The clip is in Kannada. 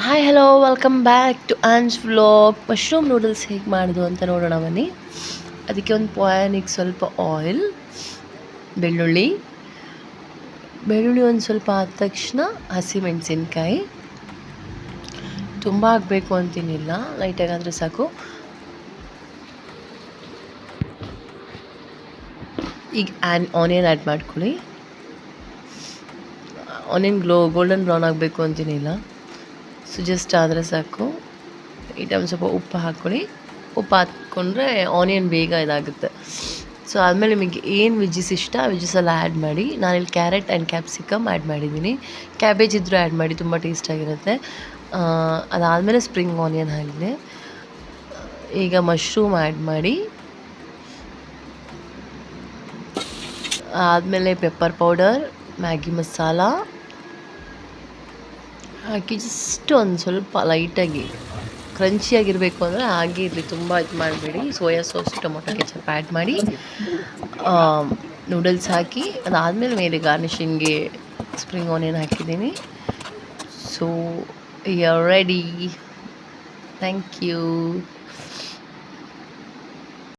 Hi hello welcome back to Ann's vlog. Mushroom noodles ಹೇಗೆ ಮಾಡೋದು ಅಂತ ನೋಡೋಣ ಬನ್ನಿ. ಅದಕ್ಕೆ ಒಂದು ಪ್ಯಾನಿಗೆ ಸ್ವಲ್ಪ ಆಯಿಲ್, ಬೆಳ್ಳುಳ್ಳಿ ಒಂದು ಸ್ವಲ್ಪ ಆದ ತಕ್ಷಣ ಹಸಿಮೆಣಸಿನ್ಕಾಯಿ, ತುಂಬ ಆಗಬೇಕು ಅಂತೇನಿಲ್ಲ, ಲೈಟಾಗಿ ಆದರೆ ಸಾಕು. ಈಗ ಆನಿಯನ್ ಆ್ಯಡ್ ಮಾಡ್ಕೊಳ್ಳಿ. ಆನಿಯನ್ ಗೋಲ್ಡನ್ ಬ್ರೌನ್ ಆಗಬೇಕು ಅಂತೇನಿಲ್ಲ, ಸೊ ಜಸ್ಟ್ ಆದರೆ ಸಾಕು. ಈ ಟೈಮ್ ಸ್ವಲ್ಪ ಉಪ್ಪು ಹಾಕ್ಕೊಳ್ಳಿ. ಉಪ್ಪು ಹಾಕ್ಕೊಂಡ್ರೆ ಆನಿಯನ್ ಬೇಗ ಇದಾಗುತ್ತೆ. ಸೊ ಆದಮೇಲೆ ನಿಮಗೆ ಏನು ವೆಜ್ಜಸ್ ಇಷ್ಟ ಆ ವೆಜ್ಜಸ್ಸೆಲ್ಲ ಆ್ಯಡ್ ಮಾಡಿ. ನಾನಿಲ್ಲಿ ಕ್ಯಾರೆಟ್ ಆ್ಯಂಡ್ ಕ್ಯಾಪ್ಸಿಕಮ್ ಆ್ಯಡ್ ಮಾಡಿದ್ದೀನಿ. ಕ್ಯಾಬೇಜ್ ಇದ್ದರೂ ಆ್ಯಡ್ ಮಾಡಿ, ತುಂಬ ಟೇಸ್ಟಾಗಿರುತ್ತೆ. ಅದಾದಮೇಲೆ ಸ್ಪ್ರಿಂಗ್ ಆನಿಯನ್ ಹಾಕಿದೆ. ಈಗ ಮಶ್ರೂಮ್ ಆ್ಯಡ್ ಮಾಡಿ, ಆದಮೇಲೆ ಪೆಪ್ಪರ್ ಪೌಡರ್, ಮ್ಯಾಗಿ ಮಸಾಲ ಹಾಕಿ ಜಸ್ಟ್ ಒಂದು ಸ್ವಲ್ಪ ಲೈಟಾಗಿ ಕ್ರಂಚಿಯಾಗಿರಬೇಕು ಅಂದರೆ ಹಾಗೆ ಇರಲಿ, ತುಂಬ ಇದು ಮಾಡಬೇಡಿ. Soy sauce, tomato ketchup add ಮಾಡಿ, ನೂಡಲ್ಸ್ ಹಾಕಿ, ಅದಾದಮೇಲೆ ಮೇಲೆ ಗಾರ್ನಿಷಿಂಗ್ಗೆ ಸ್ಪ್ರಿಂಗ್ ಆನಿಯನ್ ಹಾಕಿದ್ದೀನಿ. So you are ready. Thank you.